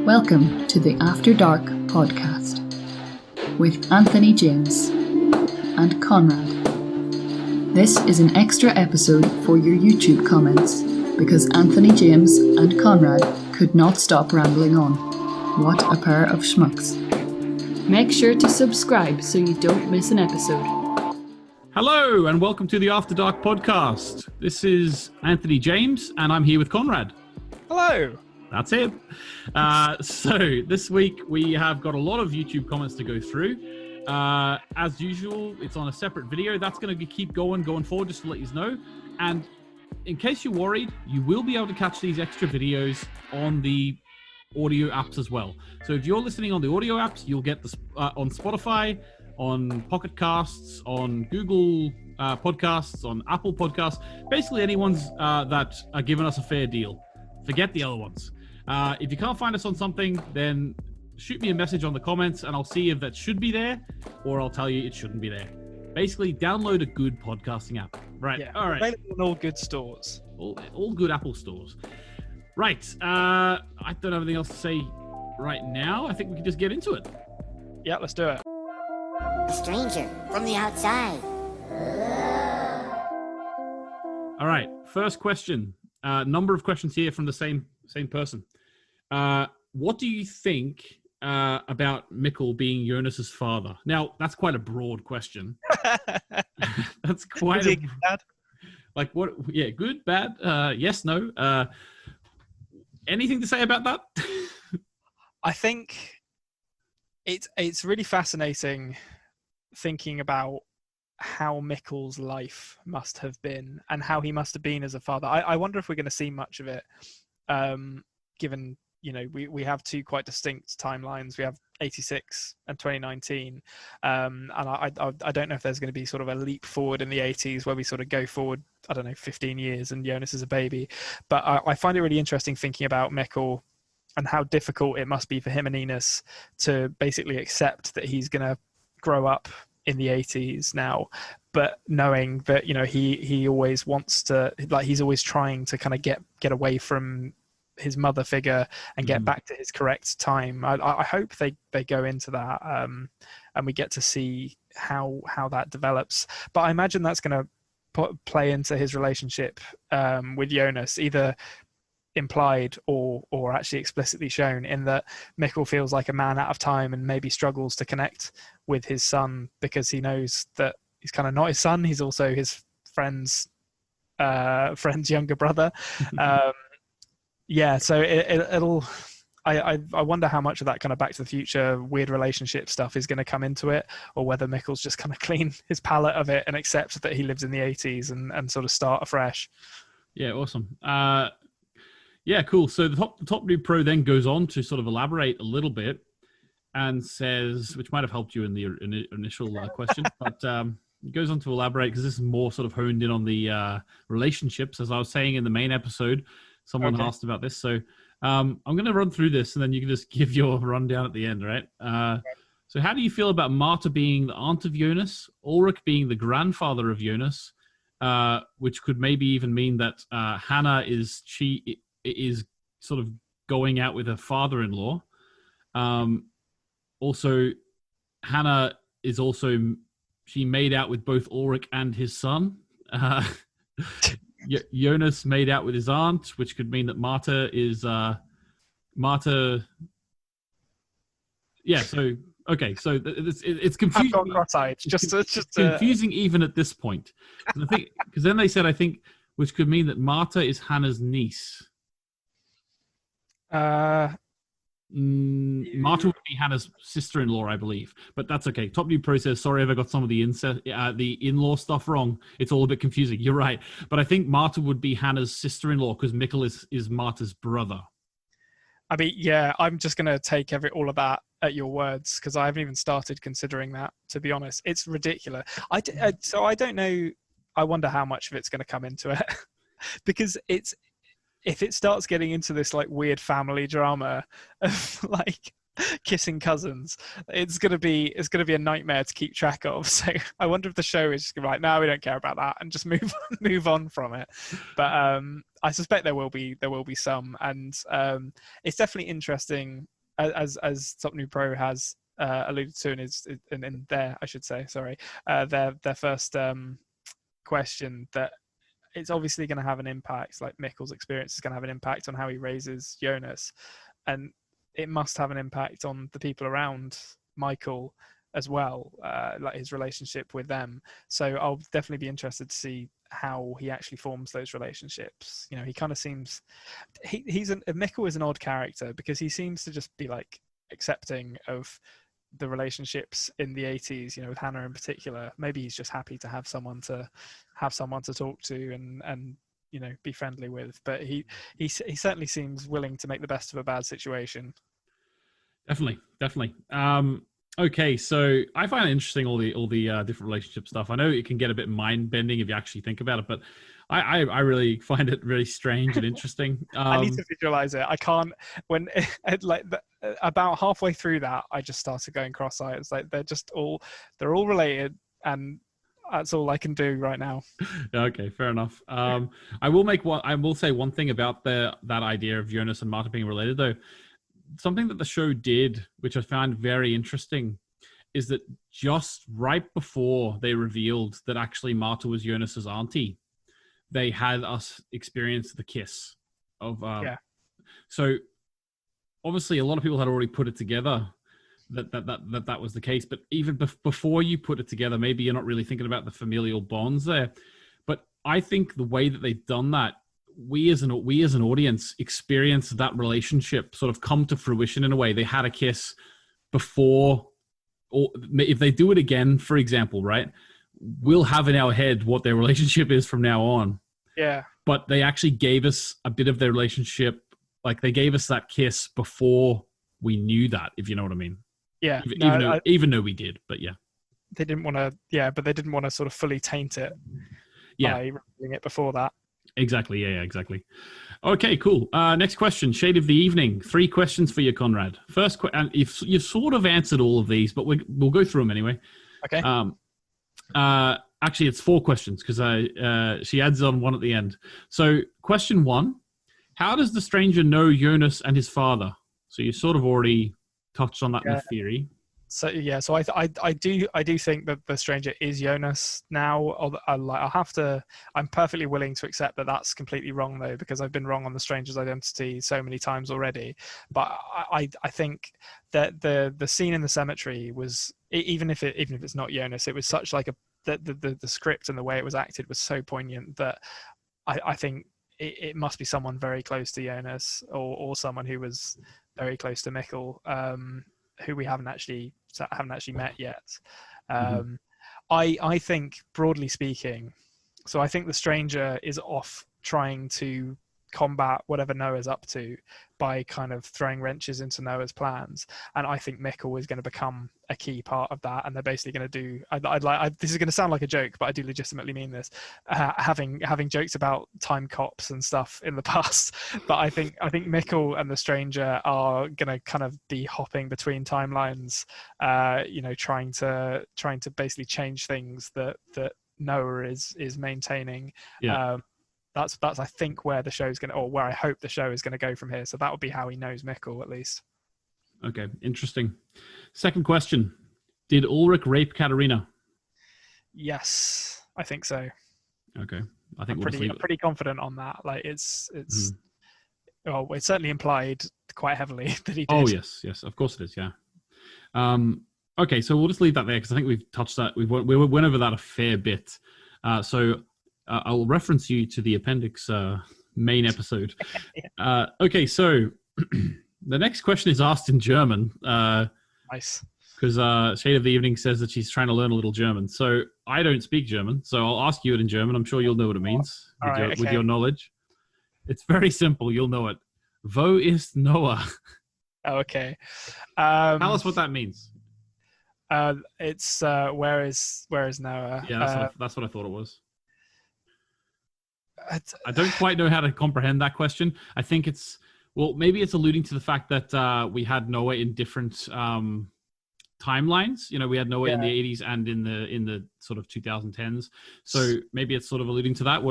Welcome to the After Dark podcast with Anthony James and Konrad. This is an extra episode for your YouTube comments because Anthony James and Konrad could not stop rambling on. What a pair of schmucks. Make sure to subscribe so you don't miss an episode. Hello and welcome to the After Dark podcast. This is James and I'm here with Konrad. Hello. That's him. So this week we have got a lot of YouTube comments to go through. As usual, it's on a separate video. That's going to keep going forward, just to let you know. And in case you're worried, you will be able to catch these extra videos on the audio apps as well. So if you're listening on the audio apps, you'll get this on Spotify, on Pocket Casts, on Google Podcasts, on Apple Podcasts, basically anyone's that are giving us a fair deal. Forget the other ones. If you can't find us on something, then shoot me a message on the comments and I'll see if that should be there, or I'll tell you it shouldn't be there. Basically, download a good podcasting app. Right. Yeah, all right. Available in all good stores. All good Apple stores. Right. I don't have anything else to say right now. I think we can just get into it. Yeah, let's do it. A stranger from the outside. All right. First question. Number of questions here from the same person. What do you think about Mikkel being Jonas's father? Now, that's quite a broad question. That's quite a... Bad? Like what? Yeah, good, bad, yes, no. Anything to say about that? I think it's really fascinating thinking about how Mikkel's life must have been and how he must have been as a father. I wonder if we're going to see much of it, given, you know, we have two quite distinct timelines. We have 86 and 2019. And I don't know if there's going to be sort of a leap forward in the 80s where we sort of go forward, I don't know, 15 years and Jonas is a baby. But I find it really interesting thinking about Mikkel and how difficult it must be for him and Ines to basically accept that he's going to grow up in the 80s now, but knowing that, you know, he always wants to, like, he's always trying to kind of get away from his mother figure and get back to his correct time. I hope they go into that and we get to see how that develops. But I imagine that's going to play into his relationship with Jonas, either implied or actually explicitly shown, in that Mikkel feels like a man out of time and maybe struggles to connect with his son because he knows that he's kind of not his son. He's also his friend's younger brother. So it'll. I wonder how much of that kind of Back to the Future weird relationship stuff is going to come into it, or whether Mikkel's just kind of clean his palate of it and accept that he lives in the 80s and sort of start afresh. Yeah, awesome. Yeah, cool. So the top new pro then goes on to sort of elaborate a little bit and says, which might have helped you in the initial question, but it goes on to elaborate because this is more sort of honed in on the relationships. As I was saying in the main episode, someone asked about this. So I'm going to run through this and then you can just give your rundown at the end, right? So how do you feel about Marta being the aunt of Jonas, Ulrich being the grandfather of Jonas, which could maybe even mean that Hannah is sort of going out with her father-in-law. Also, Hannah is she made out with both Ulrich and his son. Jonas made out with his aunt, which could mean that Marta is Marta. Yeah. So okay. So it's confusing. I've gone cross-eyed. It's confusing even at this point. I think because then they said which could mean that Marta is Hannah's niece. Marta would be Hannah's sister-in-law, I believe, but that's okay. Top new process. Sorry if I got some of the in-law stuff wrong. It's all a bit confusing. You're right, but I think Marta would be Hannah's sister-in-law because Mikkel is Marta's brother. I mean, yeah, I'm just going to take all of that at your words because I haven't even started considering that, to be honest. It's ridiculous. So I don't know. I wonder how much of it's going to come into it because if it starts getting into this like weird family drama of like kissing cousins, it's gonna be a nightmare to keep track of. So I wonder if the show is just gonna be like, no, we don't care about that and just move on from it. But I suspect there will be some, and it's definitely interesting as Something Pro has alluded to in their, I should say, sorry, their first question, that it's obviously going to have an impact. Like Mikkel's experience is going to have an impact on how he raises Jonas, and it must have an impact on the people around Michael as well, like his relationship with them. So I'll definitely be interested to see how he actually forms those relationships. You know, he kind of seems Mikkel is an odd character because he seems to just be like accepting of the relationships in the 80s, you know, with Hannah in particular. Maybe he's just happy to have someone to talk to and you know, be friendly with, but he certainly seems willing to make the best of a bad situation. Definitely. Okay, so I find it interesting, all the different relationship stuff. I know it can get a bit mind bending if you actually think about it, but I really find it really strange and interesting. I need to visualize it. I can't. When about halfway through that, I just started going cross-eyed. It's like they're all related, and that's all I can do right now. Okay, fair enough. I will say one thing about that idea of Jonas and Marta being related, though. Something that the show did, which I found very interesting, is that just right before they revealed that actually Marta was Jonas's auntie, they had us experience the kiss of. So obviously, a lot of people had already put it together that was the case. But even before you put it together, maybe you're not really thinking about the familial bonds there. But I think the way that they've done that, we as an audience experienced that relationship sort of come to fruition in a way. They had a kiss before, or if they do it again, for example, right? We'll have in our head what their relationship is from now on. Yeah. But they actually gave us a bit of their relationship. Like they gave us that kiss before we knew that, if you know what I mean. Yeah. Even though we did, but yeah. They didn't want to, but they didn't want to sort of fully taint it by revealing it before that. Exactly. Yeah, exactly. Okay, cool. Next question, Shade of the Evening. 3 questions for you, Konrad. First, and you've sort of answered all of these, but we'll go through them anyway. Okay. Actually, it's 4 questions because she adds on one at the end. So, question 1: how does the stranger know Jonas and his father? So you sort of already touched on that in the theory. So I do think that the stranger is Jonas now. I'm perfectly willing to accept that that's completely wrong though, because I've been wrong on the stranger's identity so many times already. But I think that the scene in the cemetery was, even if it's not Jonas, it was such like the script and the way it was acted was so poignant that I think it must be someone very close to Jonas or someone who was very close to Mikkel, who we haven't actually met yet. I think, broadly speaking, so I think the stranger is off trying to combat whatever Noah's up to by kind of throwing wrenches into Noah's plans, and I think Mikkel is going to become a key part of that, and they're basically going to do. This is going to sound like a joke, but I do legitimately mean this. Having jokes about time cops and stuff in the past, but I think Mikkel and the stranger are going to kind of be hopping between timelines, trying to basically change things that Noah is maintaining. Yeah. That's I think where the show's going to, or where I hope the show is going to go from here. So that would be how he knows Mikkel, at least. Okay, interesting. Second question: did Ulrich rape Katarina? Yes, I think so. Okay, I think I'm pretty confident on that. Like it's well, it's certainly implied quite heavily that he did. Oh yes, of course it is. Yeah. Okay, so we'll just leave that there because I think we've touched that. We went over that a fair bit. So I'll reference you to the appendix main episode. Yeah. Okay, so the next question is asked in German. Nice. Because Shade of the Evening says that she's trying to learn a little German. So I don't speak German, so I'll ask you it in German. I'm sure you'll know what it means with your knowledge. It's very simple. You'll know it. Wo ist Noah? Okay. Tell us what that means. It's where is Noah? Yeah, that's what I thought it was. I don't quite know how to comprehend that question. I think maybe it's alluding to the fact that we had Noah in different timelines. We had Noah in the 80s and in the sort of 2010s. So maybe it's sort of alluding to that.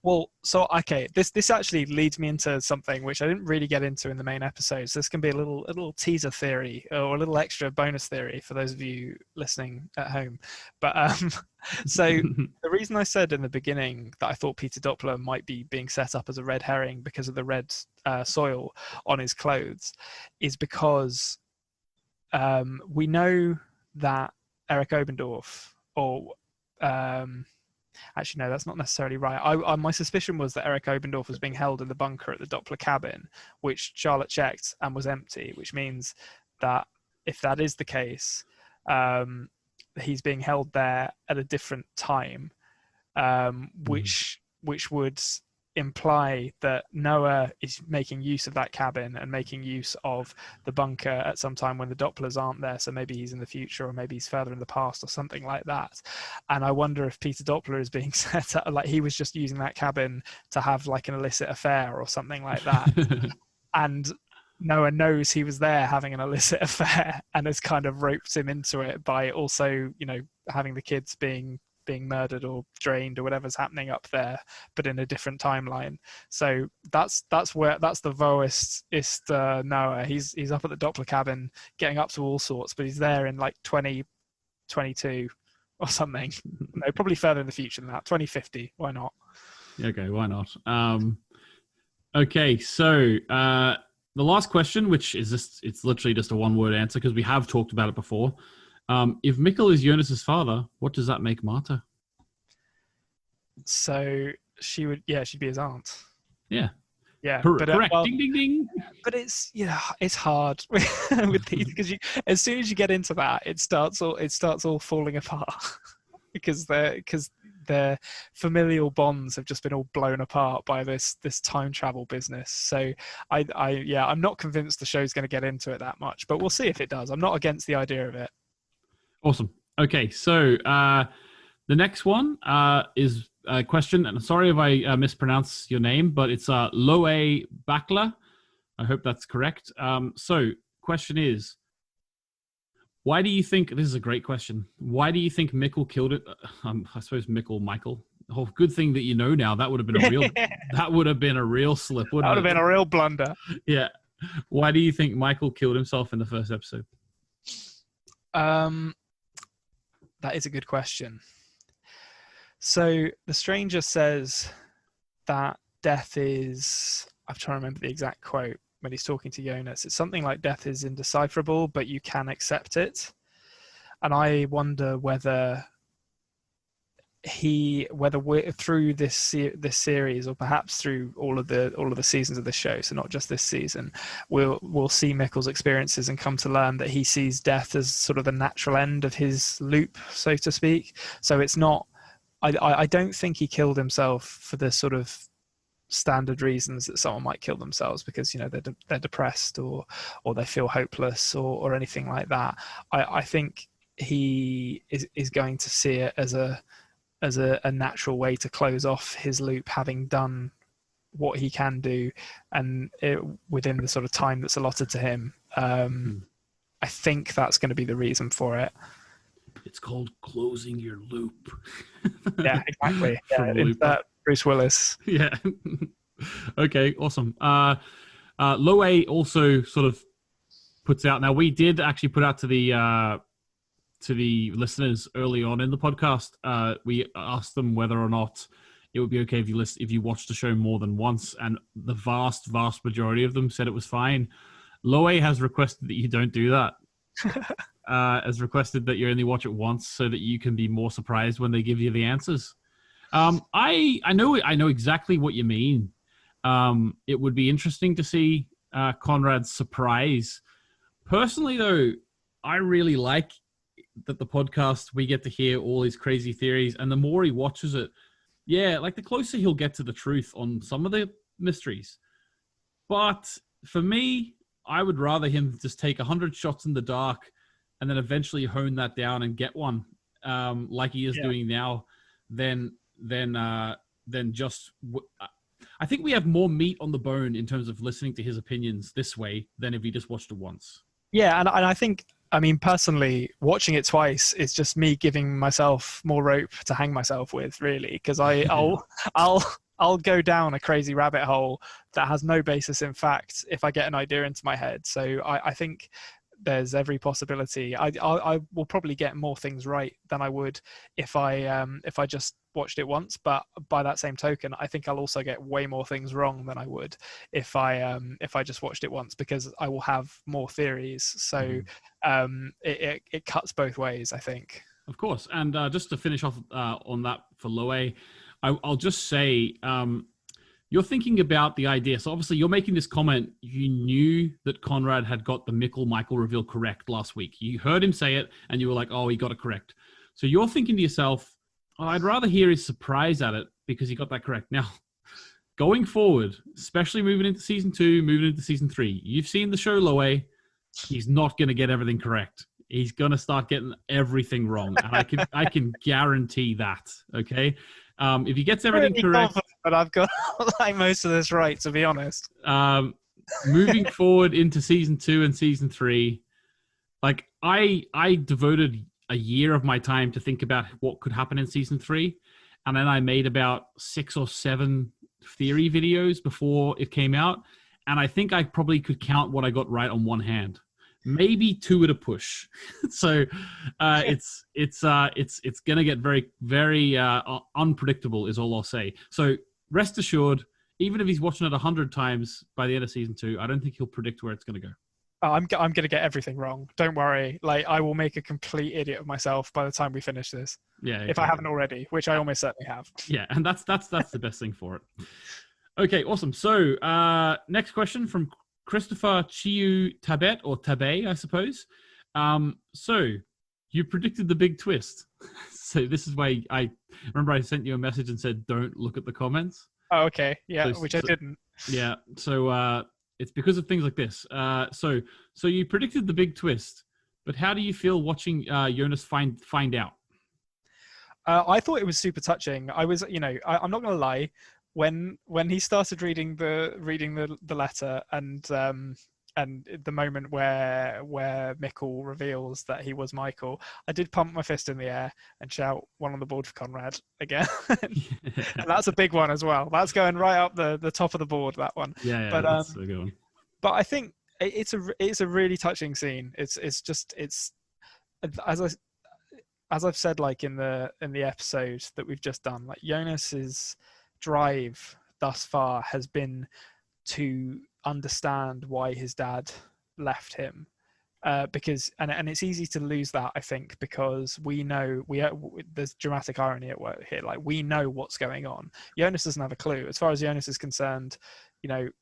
Well, so okay, this actually leads me into something which I didn't really get into in the main episodes. This can be a little teaser theory or a little extra bonus theory for those of you listening at home. But so the reason I said in the beginning that I thought Peter Doppler might be being set up as a red herring because of the red soil on his clothes is because we know that Eric Obendorf or actually, no, that's not necessarily right. My suspicion was that Eric Obendorf was being held in the bunker at the Doppler cabin, which Charlotte checked and was empty, which means that if that is the case, he's being held there at a different time, which would imply that Noah is making use of that cabin and making use of the bunker at some time when the Dopplers aren't there. So maybe he's in the future, or maybe he's further in the past, or something like that. And I wonder if Peter Doppler is being set up like he was just using that cabin to have like an illicit affair or something like that. And Noah knows he was there having an illicit affair and has kind of roped him into it by also, having the kids being murdered or drained or whatever's happening up there, but in a different timeline. So that's the Voist-ist Noah. He's up at the Doppler cabin getting up to all sorts, but he's there in like 2022 or something. No, probably further in the future than that. 2050. Why not? Okay, why not? Okay, so the last question, which is it's literally just a one-word answer because we have talked about it before. If Mikkel is Jonas's father, what does that make Marta? So she'd be his aunt. Yeah. Yeah. Correct. Ding, ding, ding. But it's hard with these because as soon as you get into that, it starts all falling apart because their familial bonds have just been all blown apart by this time travel business. So I'm not convinced the show's going to get into it that much, but we'll see if it does. I'm not against the idea of it. Awesome. Okay, so the next one is a question, and sorry if I mispronounce your name, but it's Loe Bakla. I hope that's correct. So, question is, why do you think, this is a great question, why do you think Mikkel killed it? I suppose Michael. Oh, good thing that you know now. That would have been a real slip, wouldn't it? That would have been a real blunder. Yeah. Why do you think Michael killed himself in the first episode? That is a good question. So the Stranger says that death is, I'm trying to remember the exact quote when he's talking to Jonas. It's something like death is indecipherable, but you can accept it. And I wonder whether we're through this series, or perhaps through all of the seasons of the show, so not just this season, we'll see Mikkel's experiences and come to learn that he sees death as sort of the natural end of his loop, so to speak. So it's not, I don't think he killed himself for the sort of standard reasons that someone might kill themselves because they're depressed or they feel hopeless or anything like that. I think he is going to see it as a natural way to close off his loop, having done what he can do and within the sort of time that's allotted to him. I think that's going to be the reason for it. It's called closing your loop. Yeah, exactly. Yeah, Bruce Willis. Yeah. Okay, awesome. Loe also sort of puts out, now we did actually put out to the listeners early on in the podcast, we asked them whether or not it would be okay if you watched the show more than once, and the vast majority of them said it was fine. Loe has requested that you don't do that. Has requested that you only watch it once so that you can be more surprised when they give you the answers. I know exactly what you mean. It would be interesting to see Konrad's surprise. Personally, though, I really like that the podcast, we get to hear all his crazy theories, and the more he watches it, the closer he'll get to the truth on some of the mysteries. But for me, I would rather him just take 100 shots in the dark and then eventually hone that down and get one, like he is doing now, than just. I think we have more meat on the bone in terms of listening to his opinions this way than if he just watched it once. Yeah, and I think, I mean, personally, watching it twice is just me giving myself more rope to hang myself with, really, because I'll I'll go down a crazy rabbit hole that has no basis in fact if I get an idea into my head. So I think there's every possibility. I will probably get more things right than I would if I just watched it once. But by that same token, I think I'll also get way more things wrong than I would if I just watched it once, because I will have more theories. So it cuts both ways, I think. Of course. And just to finish off on that for Loe, I'll just say, you're thinking about the idea. So obviously you're making this comment. You knew that Konrad had got the Michael reveal correct last week. You heard him say it and you were like, oh, he got it correct. So you're thinking to yourself, oh, I'd rather hear his surprise at it because he got that correct. Now, going forward, especially moving into season 2, moving into season 3, you've seen the show Loe. He's not going to get everything correct. He's going to start getting everything wrong. And I can guarantee that. Okay. If he gets everything correct, but I've got like most of this right, to be honest. Moving forward into season 2 and season 3, like I devoted a year of my time to think about what could happen in season 3, and then I made about 6 or 7 theory videos before it came out, and I think I probably could count what I got right on one hand. Maybe 2 at a push. So it's gonna get very, very unpredictable is all I'll say. So rest assured, even if he's watching it 100 times by the end of season 2, I don't think he'll predict where it's gonna go. I'm gonna get everything wrong. Don't worry. Like, I will make a complete idiot of myself by the time we finish this. Yeah. If I haven't already, which I almost certainly have. Yeah, and that's the best thing for it. Okay, awesome. So next question from Christopher Chiu Tabet, or Tabe, I suppose. So you predicted the big twist. So this is why I remember I sent you a message and said, don't look at the comments. Oh, okay. Yeah, which I didn't. Yeah. So it's because of things like this. So you predicted the big twist, but how do you feel watching Jonas find out? I thought it was super touching. I was, I'm not going to lie. When he started reading the letter and the moment where Mikkel reveals that he was Michael, I did pump my fist in the air and shout, "One on the board for Konrad" again. And that's a big one as well. That's going right up the top of the board, that one. Yeah, but that's a good one. But I think it's a really touching scene. It's as I've said, like in the episode that we've just done, like Jonas's drive thus far has been to understand why his dad left him, because and it's easy to lose that, I think, because we know there's dramatic irony at work here. Like, we know what's going on. Jonas doesn't have a clue. As far as Jonas is concerned,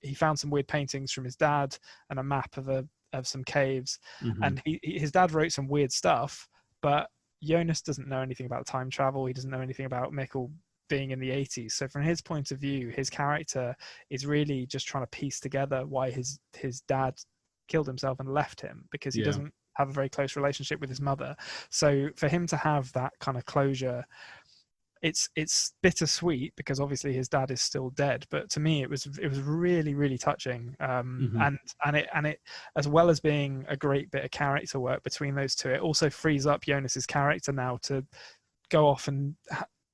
he found some weird paintings from his dad and a map of some caves, and his dad wrote some weird stuff, but Jonas doesn't know anything about time travel. He doesn't know anything about Mikkel being in the 80s. So from his point of view, his character is really just trying to piece together why his dad killed himself and left him, because he doesn't have a very close relationship with his mother. So for him to have that kind of closure, it's bittersweet, because obviously his dad is still dead. But to me, it was really, really touching. And it, as well as being a great bit of character work between those two, it also frees up Jonas's character now to go off and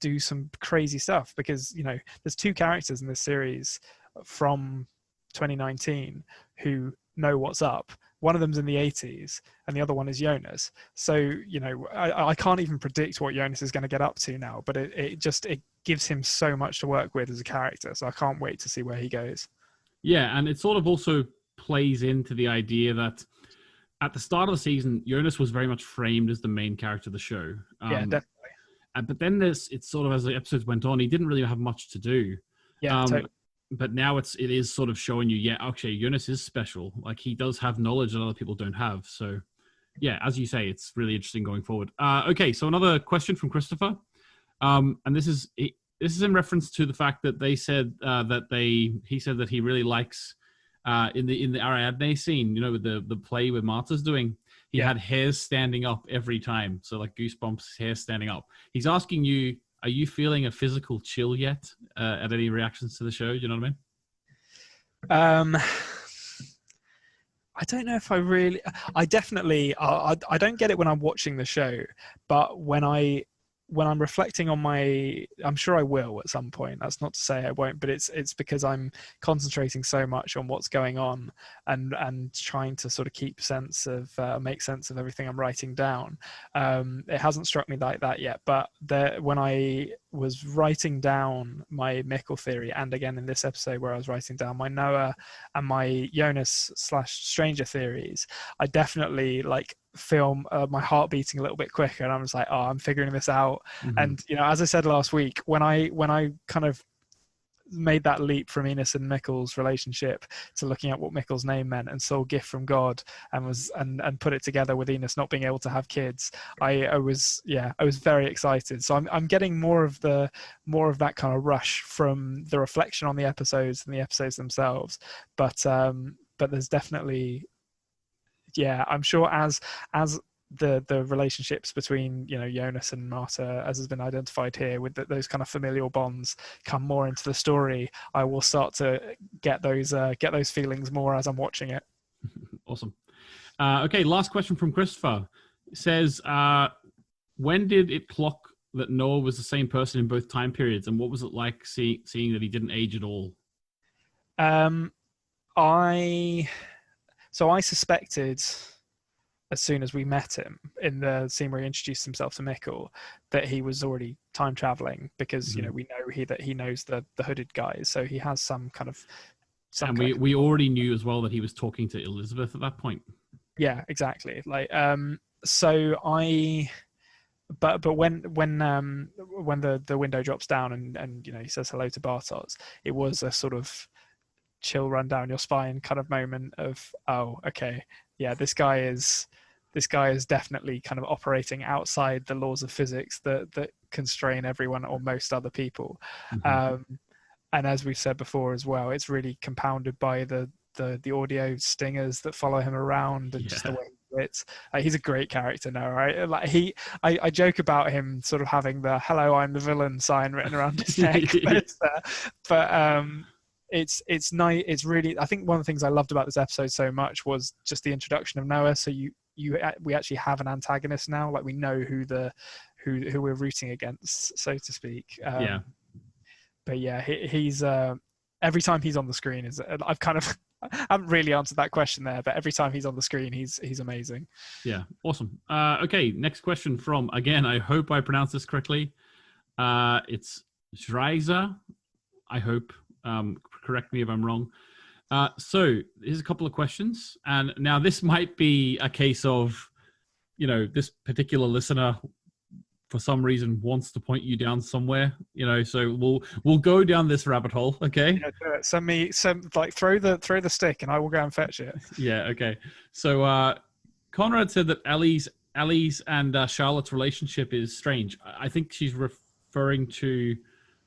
do some crazy stuff, because there's 2 characters in this series from 2019 who know what's up. One of them's in the 80s and the other one is Jonas. So I can't even predict what Jonas is going to get up to now, but it gives him so much to work with as a character, so I can't wait to see where he goes. Yeah, and it sort of also plays into the idea that at the start of the season, Jonas was very much framed as the main character of the show. Yeah, definitely. But then it's sort of, as the episodes went on, he didn't really have much to do. Yeah, totally. But now it is sort of showing you, yeah, actually, Jonas is special. Like, he does have knowledge that other people don't have. So, yeah, as you say, it's really interesting going forward. Okay, so another question from Christopher, and this is in reference to the fact that they said he said that he really likes in the Ariadne scene, with the play where Marta's doing. He had hairs standing up every time. So like goosebumps, hair standing up. He's asking you, are you feeling a physical chill yet at any reactions to the show? Do you know what I mean? I don't know if I definitely, I don't get it when I'm watching the show, but when I when I'm reflecting on I'm sure I will at some point. That's not to say I won't, but it's because I'm concentrating so much on what's going on and trying to sort of make sense of everything I'm writing down. It hasn't struck me like that yet, but when I was writing down my Mickle theory, and again in this episode where I was writing down my Noah and my Jonas/Stranger theories, I definitely feel my heart beating a little bit quicker, and I was like, oh, I'm figuring this out. And as I said last week, when I kind of made that leap from Enos and Mickle's relationship to looking at what Mickle's name meant and saw gift from God and put it together with Enos not being able to have kids, I was very excited. So I'm getting more of that kind of rush from the reflection on the episodes and the episodes themselves, but there's definitely, I'm sure as the relationships between Jonas and Marta, as has been identified here, with those kind of familial bonds come more into the story, I will start to get those feelings more as I'm watching it. Awesome. Okay, last question from Christopher. It says, when did it clock that Noah was the same person in both time periods, and what was it like seeing that he didn't age at all? I suspected, as soon as we met him in the scene where he introduced himself to Mickle, that he was already time traveling, because we know that he knows the hooded guys, so he has some kind of. And we already knew as well that he was talking to Elizabeth at that point. Yeah, exactly. So but when the window drops down and he says hello to Bartos, it was a sort of chill run down your spine kind of moment of, oh, okay, yeah, this guy is definitely kind of operating outside the laws of physics that constrain everyone or most other people. And as we've said before as well, it's really compounded by the audio stingers that follow him around, and just the way he wits. He's a great character now, right? I joke about him sort of having the "Hello, I'm the villain" sign written around his neck, it's nice. It's really, I think one of the things I loved about this episode so much was just the introduction of Noah. So we actually have an antagonist now. We know who we're rooting against, so to speak. But yeah, he's every time he's on the screen I haven't really answered that question there, but every time he's on the screen, he's amazing. Yeah, awesome. Okay, next question from, again, I hope I pronounced this correctly. It's Schreiser. I hope. Correct me if I'm wrong. So here's a couple of questions, and now this might be a case of, this particular listener for some reason wants to point you down somewhere, so we'll go down this rabbit hole. Okay. Yeah, throw the stick and I will go and fetch it. Yeah. Okay. So Konrad said that Ellie's and Charlotte's relationship is strange. I think she's referring to.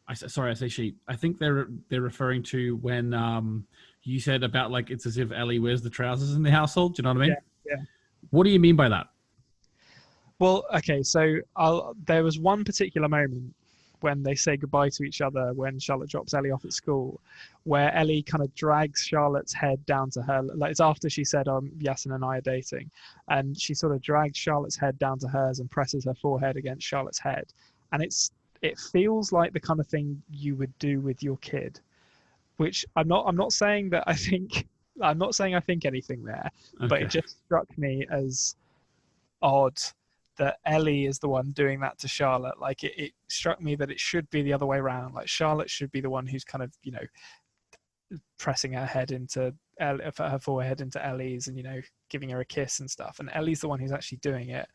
I say she. I think they're referring to when you said about it's as if Ellie wears the trousers in the household. Do you know what I mean? Yeah. What do you mean by that? Well, okay, so there was one particular moment when they say goodbye to each other when Charlotte drops Ellie off at school, where Ellie kind of drags Charlotte's head down to her. It's after she said, Yasin and I are dating, and she sort of drags Charlotte's head down to hers and presses her forehead against Charlotte's head, and it feels like the kind of thing you would do with your kid, which I'm not saying that I think anything there, okay. But it just struck me as odd that Ellie is the one doing that to Charlotte. It struck me that it should be the other way around. Charlotte should be the one who's kind of, pressing her head into her forehead into Ellie's and, giving her a kiss and stuff. And Ellie's the one who's actually doing it.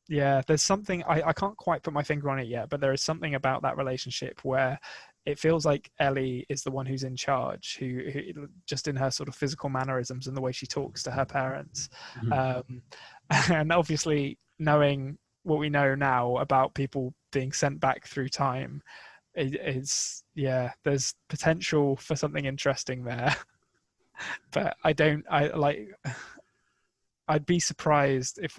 There's something, I can't quite put my finger on it yet, but there is something about that relationship where it feels like Ellie is the one who's in charge, who just in her sort of physical mannerisms and the way she talks to her parents. And obviously, knowing what we know now about people being sent back through time, there's potential for something interesting there. But I'd be surprised if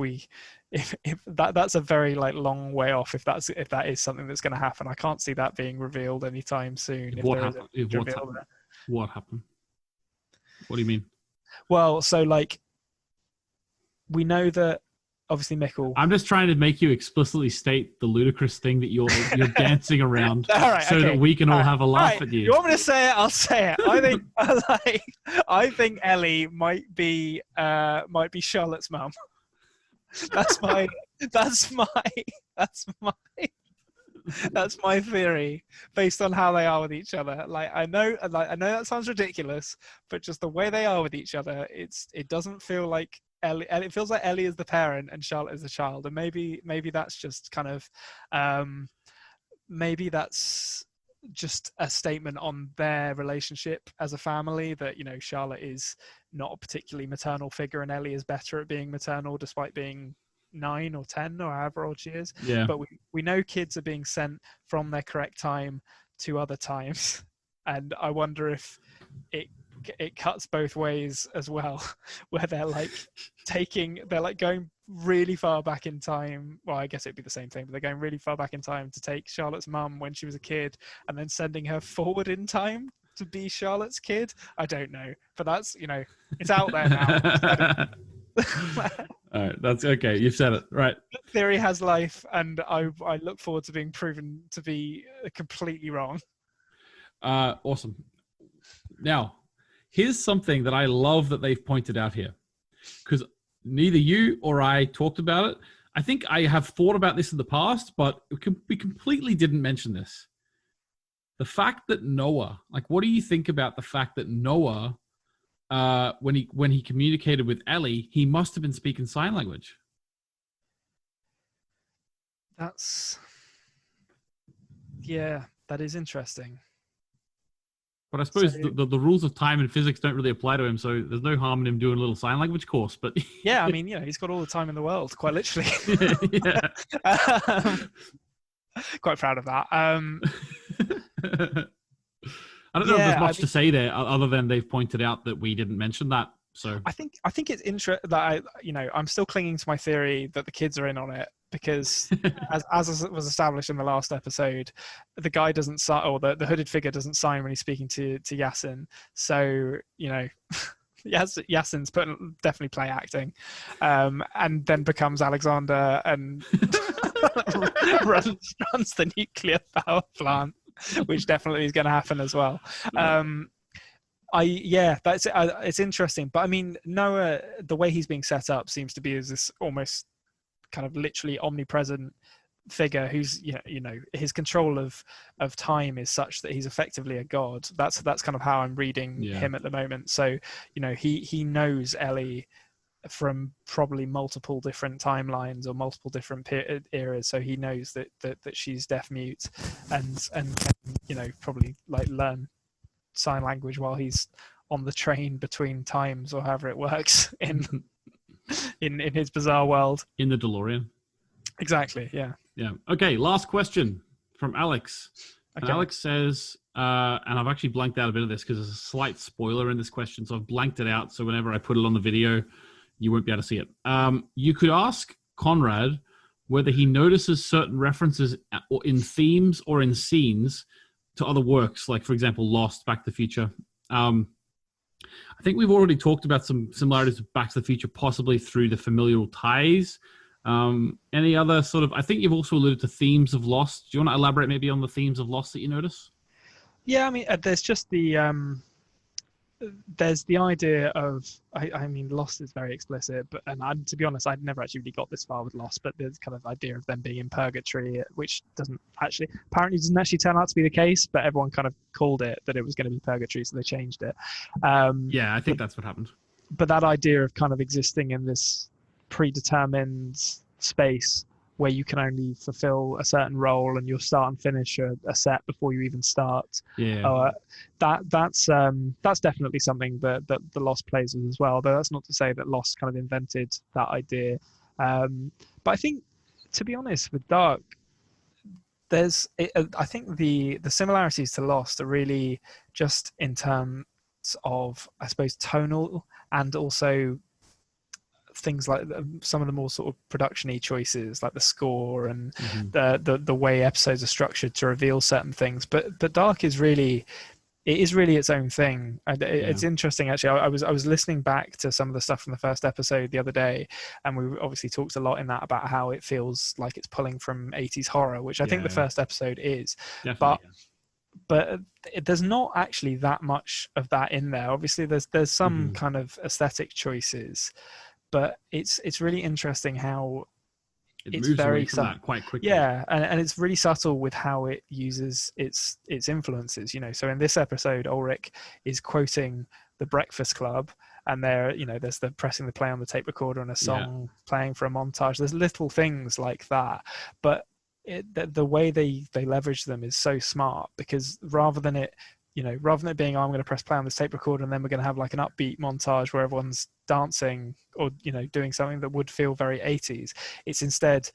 that's a very long way off, if that is something that's going to happen. I can't see that being revealed anytime soon. What happened? What happened? What do you mean? Well, so we know that obviously Mickle. I'm just trying to make you explicitly state the ludicrous thing that you're dancing around, All right, so okay. that we can all have a laugh right. at you. You want me to say it? I'll say it. I think Ellie might be Charlotte's mum. That's my theory based on how they are with each other. I know that sounds ridiculous, but just the way they are with each other, it doesn't feel like Ellie. It feels like Ellie is the parent and Charlotte is the child, and maybe that's just kind of maybe that's just a statement on their relationship as a family, that Charlotte is not a particularly maternal figure and Ellie is better at being maternal despite being 9 or 10 or however old she is. Yeah. But we know kids are being sent from their correct time to other times, and I wonder if it cuts both ways as well, where they're going really far back in time. Well, I guess it'd be the same thing, but they're going really far back in time to take Charlotte's mum when she was a kid and then sending her forward in time to be Charlotte's kid. I don't know, but that's, it's out there now. All right, that's okay. You've said it right. Theory has life, and I look forward to being proven to be completely wrong. Awesome. Now, here's something that I love that they've pointed out here, because neither you or I talked about it. I think I have thought about this in the past, but we completely didn't mention this. The fact that Noah, what do you think about the fact that Noah, when he communicated with Ellie, he must have been speaking sign language? That is interesting. But I suppose the rules of time and physics don't really apply to him, so there's no harm in him doing a little sign language course. But yeah, I mean, he's got all the time in the world, quite literally. Yeah. Quite proud of that. I don't know if there's much to say there, other than they've pointed out that we didn't mention that. So I think it's interesting that I'm still clinging to my theory that the kids are in on it, because as was established in the last episode, the guy doesn't sign, or the hooded figure doesn't sign when he's speaking to Yasin. So Yasin's definitely play acting, and then becomes Alexander and runs the nuclear power plant, which definitely is going to happen as well. It's interesting, but I mean, Noah, the way he's being set up seems to be as this almost kind of literally omnipresent figure who's his control of time is such that he's effectively a god. That's kind of how I'm reading him at the moment. So he knows Ellie from probably multiple different timelines or multiple different eras, so he knows that she's deaf mute and can, probably learn sign language while he's on the train between times, or however it works in his bizarre world. In the DeLorean. Exactly, yeah. Yeah. Okay, last question from Alex. Okay. Alex says, and I've actually blanked out a bit of this because there's a slight spoiler in this question, so I've blanked it out, so whenever I put it on the video, you won't be able to see it. You could ask Konrad whether he notices certain references in themes or in scenes to other works, like, for example, Lost, Back to the Future. I think we've already talked about some similarities with Back to the Future, possibly through the familial ties. Any other sort of... I think you've also alluded to themes of Lost. Do you want to elaborate maybe on the themes of Lost that you notice? Yeah, I mean, there's just there's the idea of... I mean, Lost is very explicit, and to be honest, I'd never actually really got this far with Lost, but there's kind of idea of them being in purgatory, which apparently doesn't actually turn out to be the case, but everyone kind of called it that it was going to be purgatory, so they changed it. Yeah, I think that's what happened. But that idea of kind of existing in this predetermined space where you can only fulfill a certain role and you'll start and finish a set before you even start. Yeah. That's definitely something that the Lost plays with as well. Though that's not to say that Lost kind of invented that idea. But I think, to be honest, with Dark, I think the similarities to Lost are really just in terms of, I suppose, tonal, and also things like some of the more sort of production-y choices, like the score and the way episodes are structured to reveal certain things. But Dark is really, it is really its own thing. And it's interesting, actually. I was listening back to some of the stuff from the first episode the other day, and we obviously talked a lot in that about how it feels like it's pulling from 80s horror, which I think the first episode is. Definitely. But there's not actually that much of that in there. Obviously, there's some kind of aesthetic choices, but it's really interesting how it moves away from that quite quickly. Yeah, and it's really subtle with how it uses its influences. So in this episode, Ulrich is quoting The Breakfast Club, and there's the pressing the play on the tape recorder and a song playing for a montage. There's little things like that, but the way they leverage them is so smart, because rather than it being, I'm going to press play on this tape recorder and then we're going to have like an upbeat montage where everyone's dancing or doing something that would feel very 80s, it's instead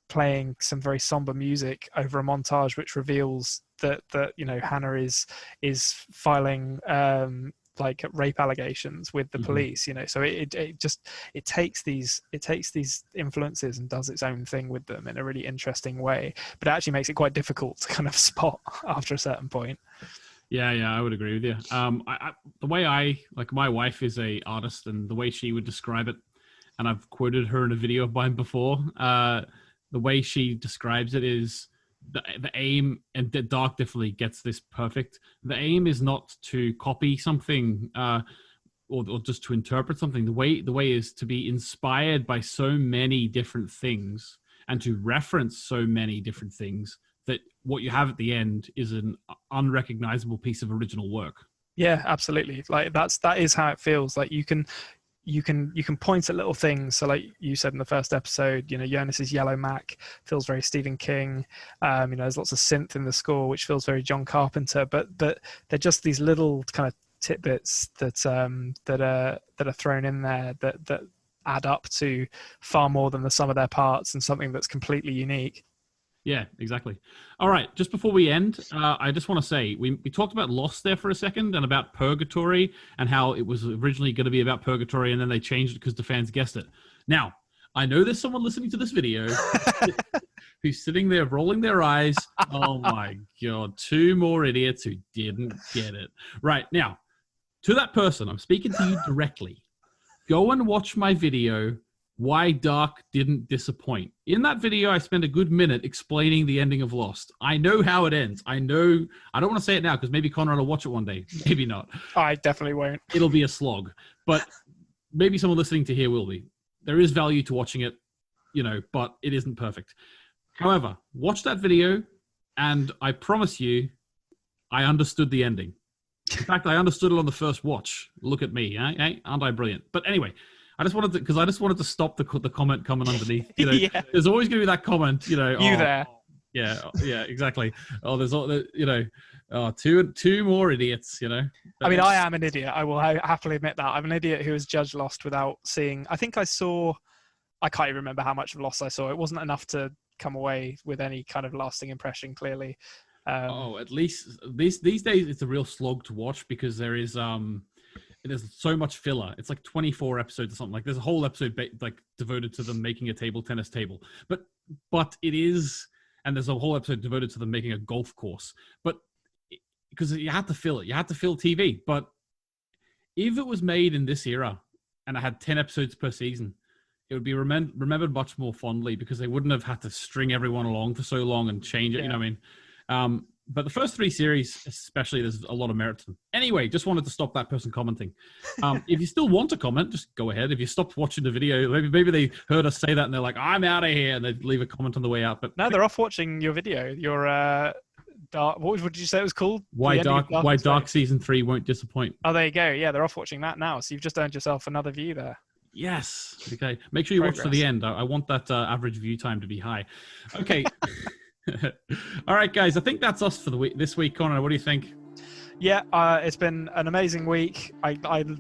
playing some very somber music over a montage which reveals that Hannah is filing like rape allegations with the police. So it takes these influences and does its own thing with them in a really interesting way, but it actually makes it quite difficult to kind of spot after a certain point. Yeah, I would agree with you. The way my wife is a artist, and the way she would describe it, and I've quoted her in a video of mine before, the way she describes it is the aim, and Dark definitely gets this perfect. The aim is not to copy something or just to interpret something. The way is to be inspired by so many different things and to reference so many different things that what you have at the end is an unrecognizable piece of original work. Yeah, absolutely. Like that is how it feels. Like you can point at little things. So like you said in the first episode, Jonas's Yellow Mac feels very Stephen King. There's lots of synth in the score, which feels very John Carpenter, but they're just these little kind of tidbits that are thrown in there that add up to far more than the sum of their parts and something that's completely unique. Yeah, exactly. All right, just before we end, I just want to say, we talked about Lost there for a second and about Purgatory and how it was originally going to be about Purgatory and then they changed it because the fans guessed it. Now, I know there's someone listening to this video who's sitting there rolling their eyes. Oh my God, 2 more idiots who didn't get it. Right, now, to that person, I'm speaking to you directly. Go and watch my video, Why Dark Didn't Disappoint. In that video, I spent a good minute explaining the ending of Lost. I know how it ends. I don't want to say it now because maybe Konrad will watch it one day. Maybe not. I definitely won't. It'll be a slog. But maybe someone listening to here will be. There is value to watching it, but it isn't perfect. However, watch that video, and I promise you, I understood the ending. In fact, I understood it on the first watch. Look at me, eh? Aren't I brilliant? But anyway, I just wanted to stop the comment coming underneath. Yeah. There's always going to be that comment. There. Yeah, exactly. Oh, there's all two more idiots. I mean, I am an idiot. I will happily admit that. I'm an idiot who has judged Lost without seeing. I think I can't even remember how much of Lost I saw. It wasn't enough to come away with any kind of lasting impression. Clearly. At least these days it's a real slog to watch because there's so much filler. It's like 24 episodes or something. Like there's a whole episode devoted to them making a table tennis table. But it is, and there's a whole episode devoted to them making a golf course. But because you had to fill it, you had to fill TV. But if it was made in this era and it had 10 episodes per season, it would be remembered much more fondly because they wouldn't have had to string everyone along for so long and change it. Yeah. You know what I mean? But the first 3 series, especially, there's a lot of merit to them. Anyway, just wanted to stop that person commenting. If you still want to comment, just go ahead. If you stopped watching the video, maybe they heard us say that and they're like, I'm out of here, and they leave a comment on the way out. But no, they're off watching your video. Your Dark. What did you say it was called? Why Dark Season 3 won't disappoint. Oh, there you go. Yeah, they're off watching that now. So you've just earned yourself another view there. Yes. Okay. Make sure you watch to the end. I want that average view time to be high. Okay. All right, guys. I think that's us for this week. Konrad, what do you think? Yeah, it's been an amazing week. I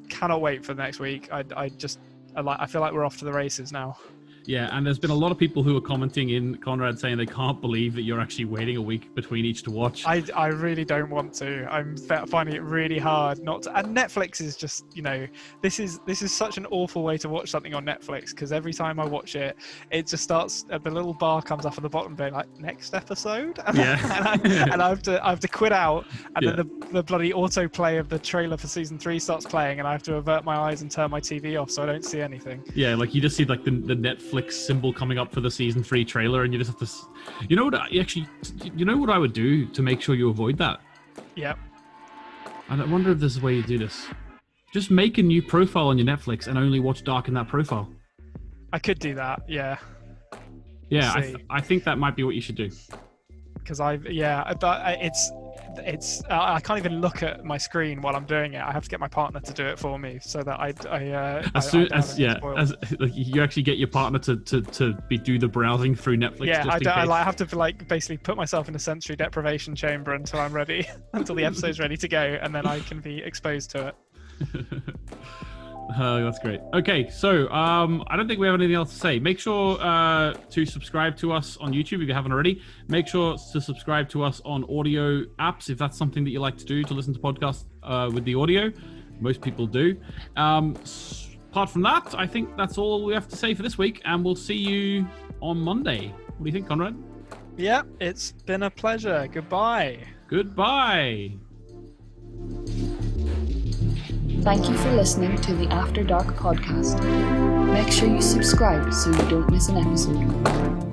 cannot wait for the next week. I feel like we're off to the races now. Yeah, and there's been a lot of people who are commenting in Konrad saying they can't believe that you're actually waiting a week between each to watch. I really don't want to. I'm finding it really hard not to. And Netflix is just, this is such an awful way to watch something on Netflix, because every time I watch it, it just starts, the little bar comes up at the bottom being like, next episode? Yeah. and I have to quit out, and then the bloody autoplay of the trailer for season 3 starts playing, and I have to avert my eyes and turn my TV off so I don't see anything. Yeah, like you just see like the Netflix symbol coming up for the season 3 trailer, and you just have to, you know what I would do to make sure you avoid that? Yep. And I wonder if there's a way you do this. Just make a new profile on your Netflix and only watch Dark in that profile. I could do that, yeah. Yeah, I think that might be what you should do. Because I can't even look at my screen while I'm doing it. I have to get my partner to do it for me, so that you actually get your partner to do the browsing through Netflix. Yeah, just I have to basically put myself in a sensory deprivation chamber until I'm ready, until the episode's ready to go, and then I can be exposed to it. That's great. Okay, so I don't think we have anything else to say. Make sure to subscribe to us on YouTube if you haven't already. Make sure to subscribe to us on audio apps if that's something that you like to do, to listen to podcasts with the audio. Most people do. Apart from that, I think that's all we have to say for this week, and we'll see you on Monday. What do you think, Konrad? Yeah, it's been a pleasure. Goodbye. Goodbye. Thank you for listening to the After Dark podcast. Make sure you subscribe so you don't miss an episode.